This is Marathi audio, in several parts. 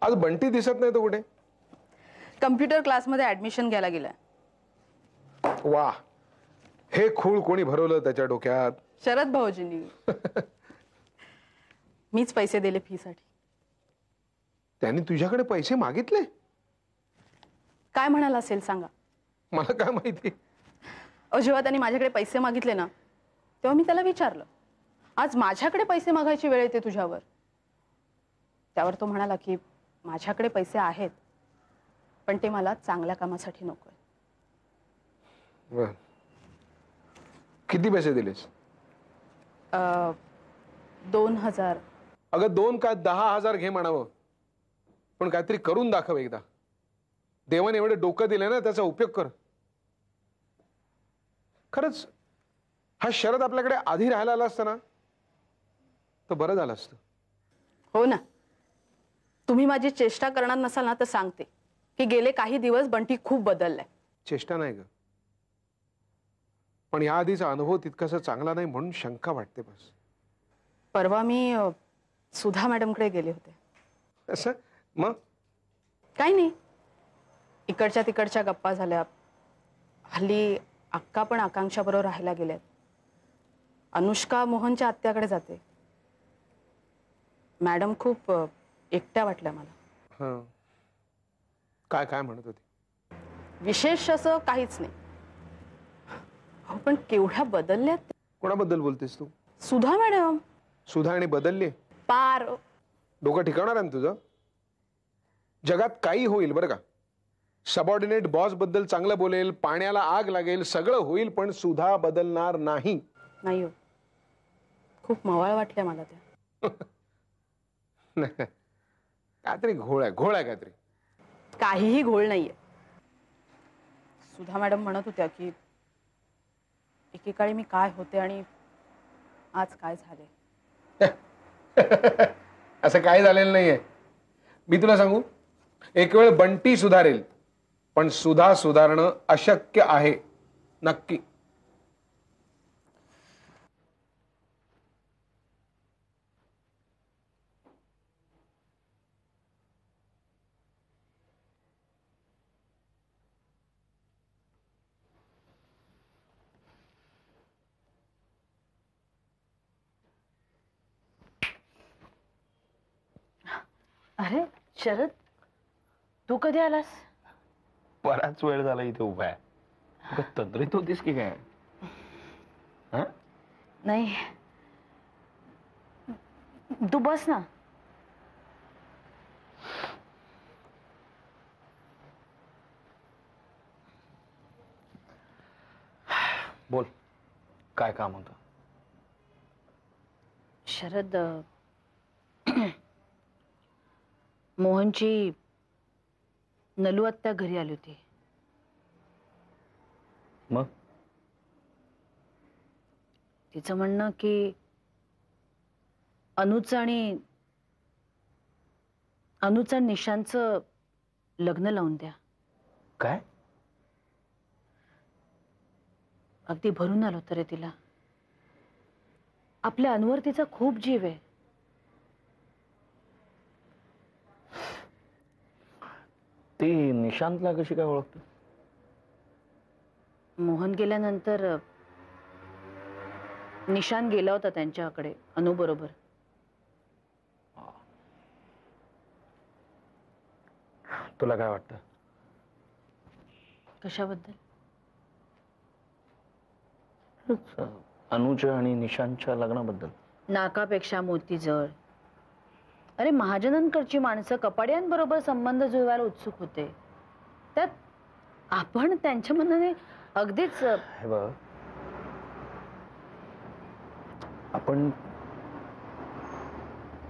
आज बंटी दिसत नाही तो कुठे? कम्प्युटर क्लासमध्ये ऍडमिशन घ्यायला गेलाय. वा, हे खूळ कोणी भरवलं त्याच्या डोक्यात? शरद भाऊजींनी. मीच पैसे दिले फी साठी. त्यांनी तुझ्याकडे पैसे मागितले? काय म्हणाला असेल सांगा. मला काय माहिती. जेव्हा त्यांनी माझ्याकडे पैसे मागितले ना, तेव्हा मी त्याला विचारलं, आज माझ्याकडे पैसे मागायची वेळ येते तुझ्यावर? त्यावर तो म्हणाला की माझ्याकडे पैसे आहेत, पण ते मला चांगल्या कामासाठी नकोय. किती पैसे दिलेस? 2000. अगं 2 काय 10,000 घे म्हणावं, पण काहीतरी करून दाखव एकदा. देवाने एवढे डोकं दिले ना, त्याचा उपयोग कर. खरंच हा शरद आपल्याकडे आधी राहायला आला असता ना तर बरं झालं असतं. हो ना. तुम्ही माझी चेष्टा करणार नसाल ना तर सांगते की गेले काही दिवस बंटी खूप बदललाय. चेष्टा नाही ग, पण या आधीचा अनुभव तितकासा चांगला नाही म्हणून शंका वाटते बस. परवा मी सुधा मॅडमकडे गेले होते. असं? मग काही नाही, इकडच्या तिकडच्या गप्पा झाल्या. हल्ली अक्का पण आकांक्षा बरोबर राहायला गेल्यात. अनुष्का मोहनच्या आत्याकडे जाते. मॅडम खूप एकट्या वाटल्या मला. हां, काय काय म्हणत होती? विशेष असं काहीच नाही. हो, पण केवढ्या बदलल्यात. कोणाबद्दल बोलतेस तू? सुधा मॅडम. सुधा आणि बदलली पार. डोकं ठिकाणार आहे ना तुझं? जगात काही होईल बरं का, सबऑर्डिनेट बॉस बद्दल चांगलं बोलेल, पाण्याला आग लागेल, सगळं होईल, पण सुधा बदलणार नाही. नाही हो, खूप मवाळ वाटल्या मला त्या. काहीतरी घोळ आहे काहीतरी. काहीही घोळ नाहीये. सुधा मॅडम म्हणत होत्या की एकेकाळी मी काय होते आणि आज काय झाले. असं काय झालेलं नाहीये. मी तुला सांगू, एक वेळ बंटी सुधारेल, पण सुधा सुधारणं अशक्य आहे. नक्की. अरे शरद, तू कधी आलास? बराच वेळ झाला इथे उभा आहे. तंद्रीत होतीस की काय? नाही, तू बस ना. बोल, काय काम होतं? शरद, मोहनची नलू आत्या घरी आली होती. मग तिचं म्हणणं की अनुचं निशांचं लग्न लावून द्या. काय? अगदी भरून आलो तर तिला. आपल्या अनुवर तिचा खूप जीव आहे. ती निशांतला कशी काय ओळखते? मोहन गेल्यानंतर निशांत गेला होता त्यांच्याकडे अनु बरोबर. तुला काय वाटतं? कशाबद्दल? अनुच्या आणि निशांतच्या लग्नाबद्दल. नाकापेक्षा मोती जळ. अरे, महाजनांकडची माणसं कपाड्यांबरोबर संबंध जुळवायला उत्सुक होते. त्यात आपण त्यांच्या मनाने अगदीच. हे बघ, आपण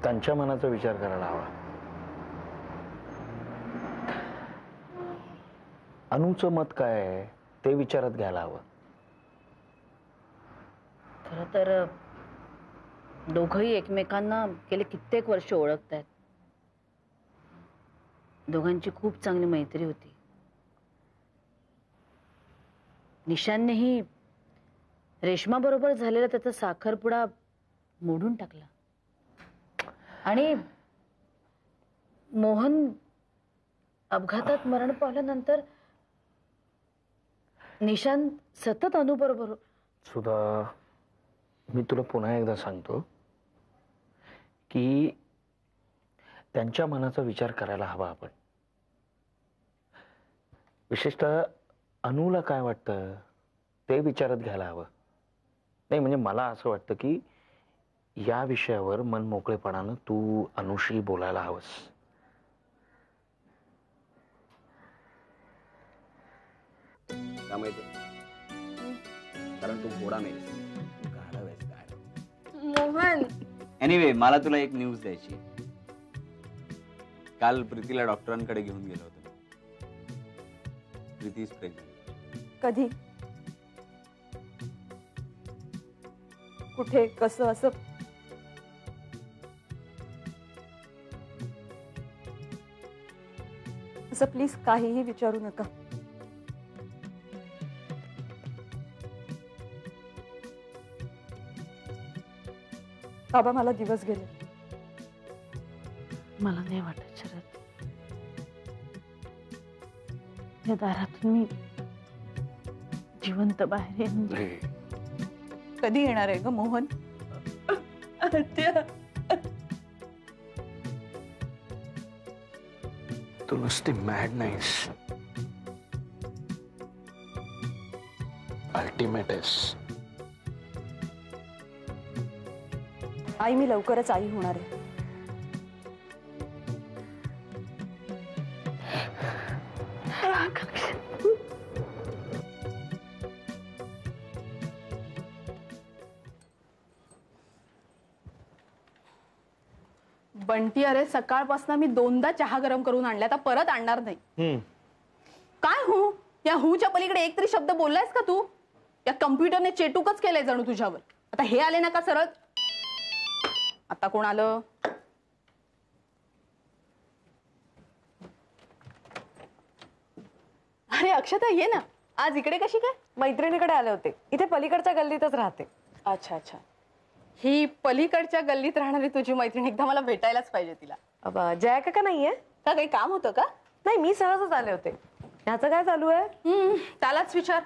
त्यांच्या मनाचा विचार करायला हवा. अनुचं मत काय आहे ते विचारात घ्यायला हवं. खरं तर दोघंही एकमेकांना गेले कित्येक वर्ष ओळखतायत. दोघांची खूप चांगली मैत्री होती. निशांतनेही रेश्मा बरोबर झालेला त्याचा साखरपुडा मोडून टाकला. आणि मोहन अपघातात मरण पावल्यानंतर निशांत सतत अनुबरोबर. सुधा, मी तुला पुन्हा एकदा सांगतो की त्यांच्या मनाचा विचार करायला हवा आपण. विशेषतः अनुला काय वाटतं ते विचारात घ्यायला हवं. नाही म्हणजे मला असं वाटतं की या विषयावर मन मोकळेपणानं तू अनुशी बोलायला हवंस. का माहिती? कारण तू घोडा नाहीस, तू गाढव आहेस, गाढव. मोहन, एनिवे, मला तुला एक न्यूज द्यायची. काल प्रीतीला डॉक्टरांकडे घेऊन गेलो होतो. Preeti is pregnant. कधी, कुठे, कसं, असं? असं प्लीज काहीही विचारू नका. बाबा, मला दिवस गेले. मला नाही वाटत शरद, या दारातून मी जिवंत बाहेर येईन. कधी येणार आहे ग मोहन? तू नुसती मॅड नाहीस, अल्टिमेट आहेस. आई, मी लवकरच आई होणार आहे. बंटी, अरे सकाळपासून मी 2दा चहा गरम करून आणल्या, आता परत आणणार नाही. काय हो, या हूच्या पलीकडे एक तरी शब्द बोललायस का तू? या कम्प्युटरने चेटूकच केलंय जणू तुझ्यावर. आता हे आले ना का सरळ. आता कोण आलं? अरे अक्षता, ये ना. आज इकडे कशी काय? मैत्रिणीकडे आले होते. इथे पलीकडच्या गल्लीतच राहते. अच्छा अच्छा. ही पलीकडच्या गल्लीत राहणारी तुझी मैत्रीण, एकदा मला भेटायलाच पाहिजे तिला. जया काका नाहीये का? काही काम होतं का? नाही, मी सहजच आले होते. ह्याचं काय चालू आहे? त्यालाच विचार.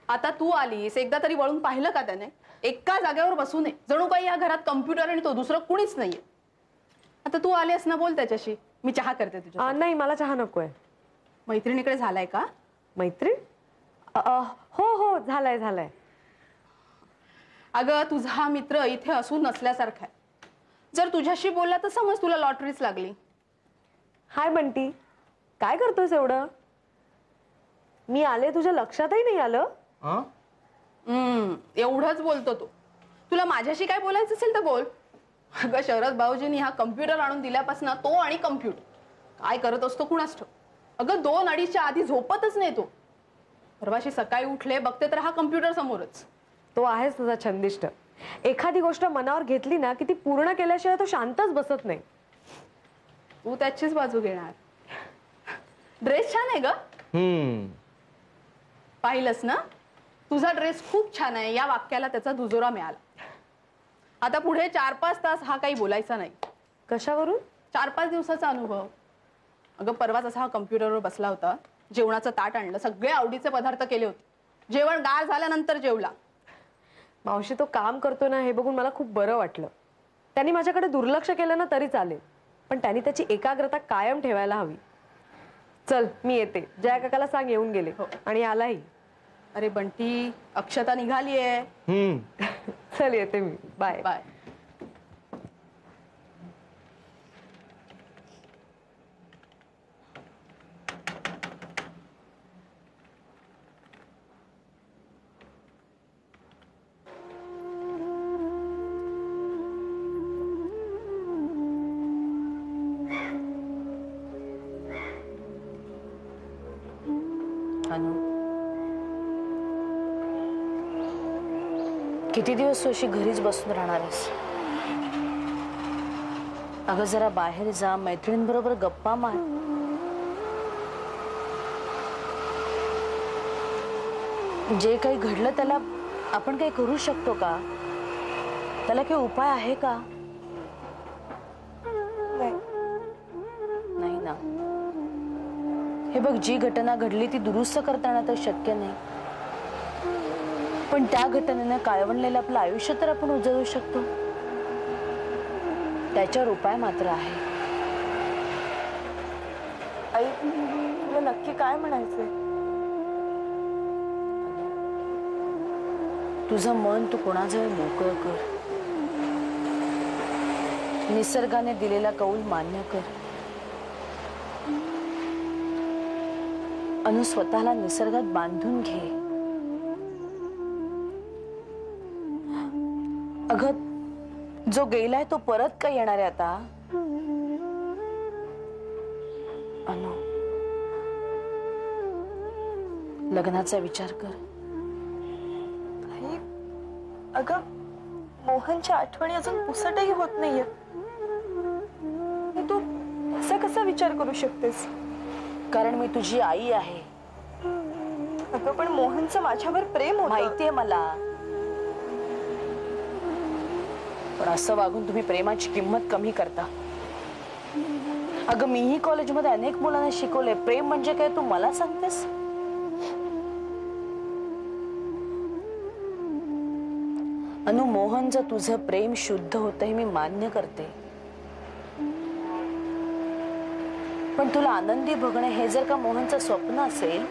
आता तू आलीस, एकदा तरी वळून पाहिलं का त्याने? एका जागेवर बसू नये, जणू काही या घरात कम्प्युटर आणि तो दुसरं कुणीच नाहीये. आता तू आलीस ना, बोल त्याच्याशी. मी चहा करते तुझ्या. नाही, मला चहा नकोय. मैत्रिणीकडे झालाय का? मैत्रीण? हो हो, झालाय झालाय. अगं, तुझा हा मित्र इथे असून नसल्यासारखा आहे. जर तुझ्याशी बोलला तर समज तुला लॉटरीच लागली. हाय बंटी, काय करतोयस एवढं? मी आले, तुझ्या लक्षातही नाही आलं? एवढंच बोलतो तो. तुला माझ्याशी काय बोलायचं असेल तर बोल. अगं, शरद भाऊजींनी हा कम्प्युटर आणून दिल्यापासून तो आणि कम्प्युटर काय करत असतो कुणास ठाऊक. अगं, 2-2:30च्या आधी झोपतच नाही तो. परवाशी सकाळी उठले, बघते तर हा कम्प्युटर समोरच. तो आहेच तुझा छंदिष्ट. एखादी गोष्ट मनावर घेतली ना की ती पूर्ण केल्याशिवाय तो शांतच बसत नाही. तू त्याचीच बाजू घेणार. ड्रेस छान आहे ग. पाहिलंस ना, तुझा ड्रेस खूप छान आहे, या वाक्याला त्याचा दुजोरा मिळाला. आता पुढे 4-5 तास हा काही बोलायचा नाही. कशावरून? 4-5 दिवसाचा अनुभव. अगं, परवाच असा हा कम्प्युटरवर बसला होता. जेवणाचं ताट आणलं, सगळे आवडीचे पदार्थ केले होते. जेवण गार झाल्यानंतर जेवला. मावशी, तो काम करतो ना हे बघून मला खूप बरं वाटलं. त्यांनी माझ्याकडे दुर्लक्ष केलं ना तरी चालेल, पण त्यांनी त्याची एकाग्रता कायम ठेवायला हवी. चल, मी येते. जया काकाला सांग येऊन गेले. आणि आलाही. अरे बंटी, अक्षता निघालीये. चल, येते मी. Bye bye. अनु, किती दिवस तू अशी घरीच बसून राहणार आहेस? अगं, जरा बाहेर जा, मैत्रिणींबरोबर गप्पा मार. जे काही घडलं त्याला आपण काही करू शकतो का? त्याला काही उपाय आहे का? हे बघ, जी घटना घडली ती दुरुस्त करताना तर शक्य नाही, पण त्या घटनेनं काळवणलेलं आपलं आयुष्य तर आपण उजळू शकतो. त्याच्यावर उपाय मात्र आहे. आई, तुला नक्की काय म्हणायचंय? तुझं मन तू कोणाजवळ मोकळं कर. निसर्गाने दिलेला कौल मान्य कर. अनु, स्वतःला निसर्गात बांधून घे. अगं, जो गेलाय तो परत काय येणार आहे आता? अनु, लग्नाचा विचार कर. आई, अगं, मोहनच्या आठवणी अजून पुसटही होत नाहीये. तू असा कसा विचार करू शकतेस? कारण मी तुझी आई आहे. अगं, पण मोहनचं माझ्यावर प्रेम होतं. माहितीये मला, पण असं वागून तुम्ही प्रेमाची किंमत कमी करता. अगं, मीही कॉलेजमध्ये अनेक मुलांना शिकवले प्रेम म्हणजे काय, तू मला सांगतेस? अनु, मोहनचं तुझं प्रेम शुद्ध होतं हे मी मान्य करते, पण तुला आनंदी बघणं हे जर का मोहनचं स्वप्न असेल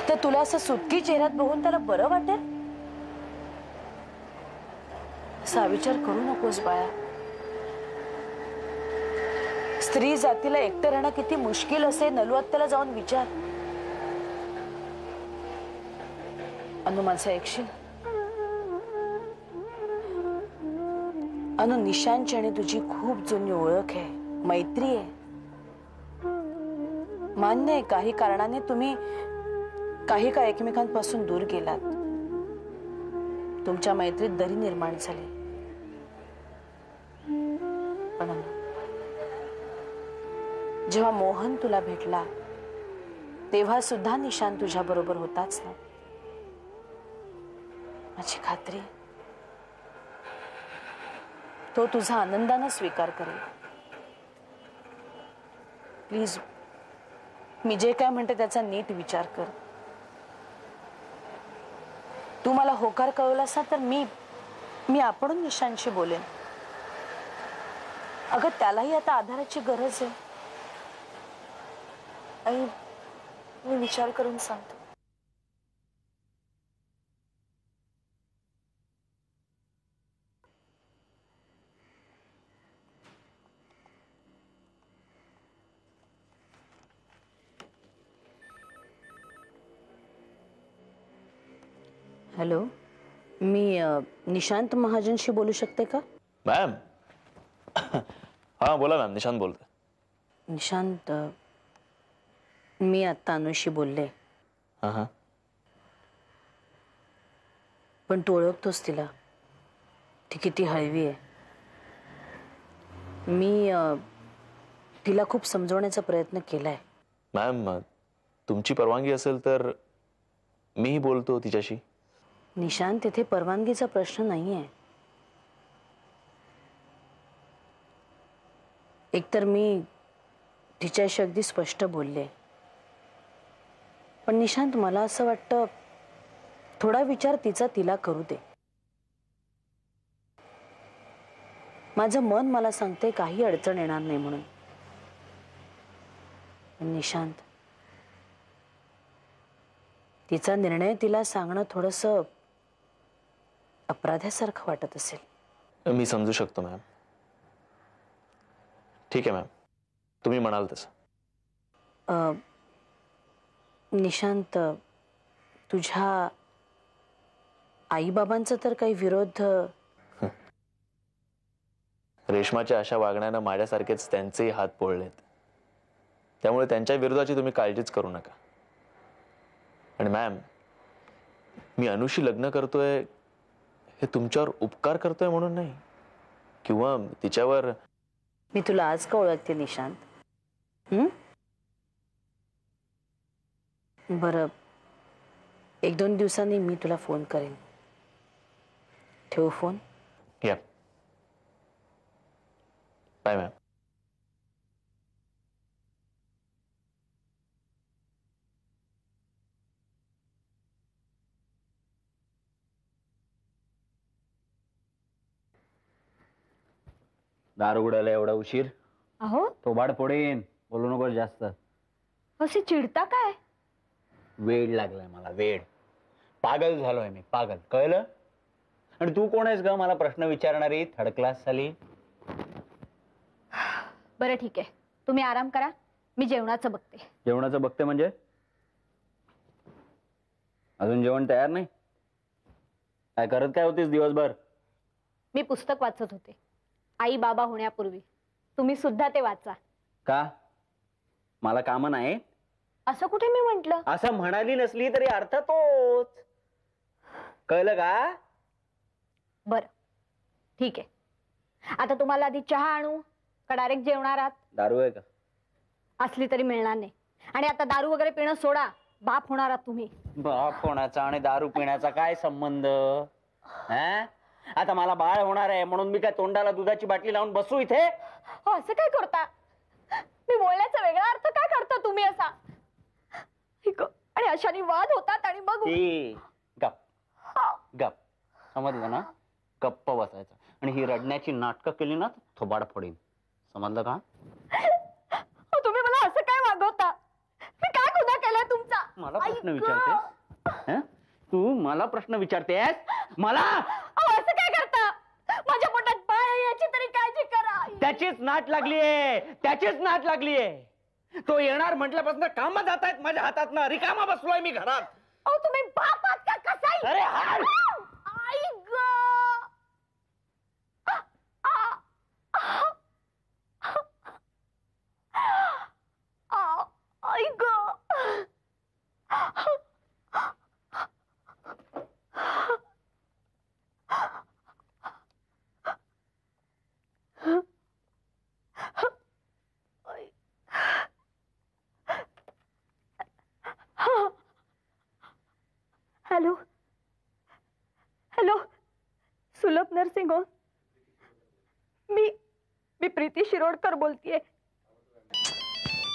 तर तुला असं सुटकी चेहऱ्यात बघून त्याला बरं वाटेल? असा विचार करू नकोस बाळा. स्त्री जातीला एकटं राहणं किती मुश्किल असे नलवत्तेला जाऊन विचार. अनु, माझं ऐकशील? अनु, निशांची आणि तुझी खूप जुनी ओळख आहे, मैत्री आहे. मान्य आहे काही कारणाने तुम्ही काही काळ एकमेकांपासून दूर गेलात. तुमच्या मैत्रीत दरी निर्माण झाली. पण अनु, जेव्हा मोहन तुला भेटला तेव्हा सुद्धा निशांत तुझ्या बरोबर होताच ना? माझी खात्री तो तुझा आनंदाने स्वीकार करेल. प्लीज, मी जे काय म्हणते त्याचा नीट विचार कर. तू मला होकार कळवलास ना तर मी आपणून निशांशी बोलेन. अगं, त्यालाही आता आधाराची गरज आहे. आई, मी विचार करून सांगतो. हॅलो, मी निशांत महाजनशी बोलू शकते का? मॅम. हां बोला मॅम, निशांत बोलतोय. निशांत, मी आत्ता अनुशी बोलले. हां हां. पण तू ओळखतोस तिला, ती किती हळवी आहे. मी तिला खूप समजवण्याचा प्रयत्न केलाय. मॅम, तुमची परवानगी असेल तर मीही बोलतो तिच्याशी. निशांत, तिथे परवानगीचा प्रश्न नाहीये. एकतर मी तिच्याशी अगदी स्पष्ट बोलले, पण निशांत, मला असं वाटतं थोडा विचार तिचा तिला करू दे. माझं मन मला सांगते काही अडचण येणार नाही म्हणून. निशांत, तिचा निर्णय तिला सांगणं थोडंसं अपराध्यासारखं वाटत असेल. मी समजू शकतो मॅम. ठीक आहे मॅम, तुम्ही म्हणाल तसं. निशांत, तुझ्या आईबाबांचा तर काही विरोध? रेशमाच्या अशा वागण्यानं माझ्यासारखेच त्यांचेही हात पोळलेत. त्यामुळे त्यांच्या विरोधाची तुम्ही काळजीच करू नका. आणि मॅम, मी अनुशी लग्न करतोय हे तुमच्यावर उपकार करतोय म्हणून नाही, किंवा तिच्यावर. मी तुला आज का ओळखते निशांत? बरं, 1-2 दिवसांनी मी तुला फोन करेन. ठेवू फोन? या, बाय मॅम. दार उघडायला एवढा उशीर? अहो थोबाड फोडेन, बोलू नको जास्त. असे चिडता काय? वेड लागलाय मला, वेड. पागल झालोय मी, पागल. कळलं? आणि तू कोण आहेस ग मला प्रश्न विचारणारी थर्ड क्लास साली? बरं ठीक आहे, तुम्ही आराम करा, मी जेवणाचं बघते. जेवणाचं बघते म्हणजे? अजून जेवण तयार नाही? काय करत काय होतीस दिवसभर? मी पुस्तक वाचत होते, आई बाबा होण्यापूर्वी. तुम्ही सुद्धा ते वाचा. का? मला काम नाही? असं कुठे मी म्हंटल? असं म्हणाली नसली तरी अर्थ तोच. कळलं का? बरं ठीक आहे. आता तुम्हाला आधी चहा आणू का डायरेक्ट जेवणार आहात? दारू आहे का? असली तरी मिळणार नाही. आणि आता दारू वगैरे पिणं सोडा, बाप होणार आहात तुम्ही. बाप होण्याचा आणि दारू पिण्याचा काय संबंध? हा? आता मला बाळ होणार आहे म्हणून मी काय तोंडाला दुधाची बाटली लावून बसू इथे? हो, असं काय करता? मी बोलण्याचा वेगळा अर्थ काय करता तुम्ही असा? आणि अशाने वाद होतात आणि मग गप गप. समजलं ना? गप्प बसायचं. आणि ही रडण्याची नाटकं केली ना थोबाड फोडीन. समजलं का? तुम्ही मला असं काय वागवता? मी काय गुन्हा केलाय तुमचा? मला प्रश्न विचारतेस? तू मला प्रश्न विचारतेस? मला? असं काय करता? माझ्या पोटात बाळ आहे याची तरी काळजी करा. त्याचीच नाट लागलीये, त्याचीच नाट लागलीये. तो येणार म्हटल्यापासून काम जात आहेत माझ्या हातात ना. रिकामा बसलोय मी घरात. अहो तुम्ही बाप आहात का कसाई? अरे हाय. आई ग. आई ग. हॅलो हॅलो, सुलभ नर्सिंग होम. मी प्रीती शिरोडकर बोलतेय.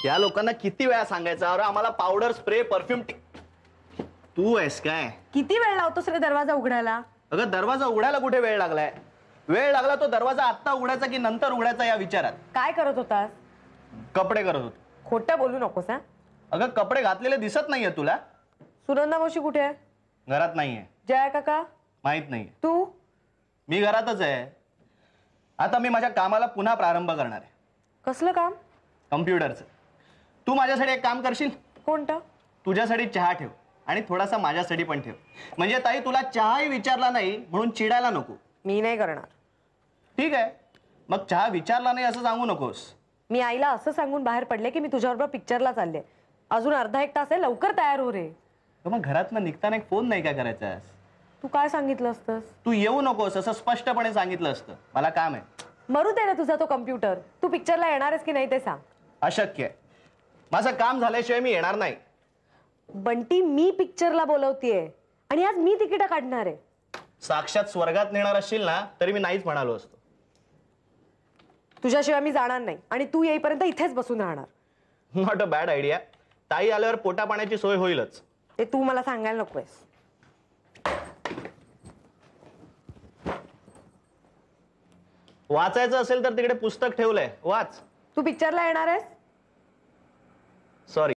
या लोकांना किती वेळा सांगायचं अरे आम्हाला पावडर स्प्रे परफ्यूम. तू आहेस काय? किती वेळ लावतोस रे दरवाजा उघडायला? अगं दरवाजा उघडायला कुठे वेळ लागलाय? वेळ लागला तो दरवाजा आत्ता उघडायचा की नंतर उघडायचा या विचारात. काय करत होतास? कपडे करत होतो. खोटं बोलू नकोस. हा, अगं कपडे घातलेले दिसत नाहीये तुला? सुनंदा मावशी कुठे आहे? घरात नाहीये. जया काका? माहित नाहीये. तू? मी घरातच आहे. आता मी माझ्या कामाला पुन्हा प्रारंभ करणार आहे. कसलं काम? कम्प्युटरचं. तू माझ्यासाठी एक काम करशील? कोणतं? तुझ्यासाठी चहा ठेव आणि थोडासा माझ्यासाठी पण ठेव. म्हणजे ताई तुला चहाही विचारला नाही म्हणून चिडायला नको. मी नाही करणार. ठीक आहे, मग चहा विचारला नाही असं सांगू नकोस. मी आईला असं सांगून बाहेर पडले की मी तुझ्याबरोबर पिक्चरला चालले. अजून अर्धा एक तास आहे, लवकर तयार हो रे. मग घरातनं निघताना एक फोन नाही काय करायचा? तू काय सांगितलं असतंस? तू येऊ नकोस असं स्पष्टपणे सांगितलं असतं. मला काम आहे. मरू दे ना तुझा तो कम्प्युटर. तू पिक्चरला येणार आहेस की नाही ते सांग. अशक्य आहे. माझं काम झाल्याशिवाय मी येणार नाही. बंटी, मी पिक्चरला बोलवतेय आणि आज मी तिकीट काढणार आहे. साक्षात स्वर्गात नेणार असशील ना तरी मी नाहीच म्हणालो असतो. तुझ्याशिवाय मी जाणार नाही आणि तू येईपर्यंत इथेच बसून राहणार. Not a bad idea. ताई आल्यावर पोटा पाण्याची सोय होईलच. ते तू मला सांगायला नकोयस. वाचायचं असेल तर तिकडे पुस्तक ठेवलंय, वाच. तू पिक्चरला येणार आहेस? सॉरी.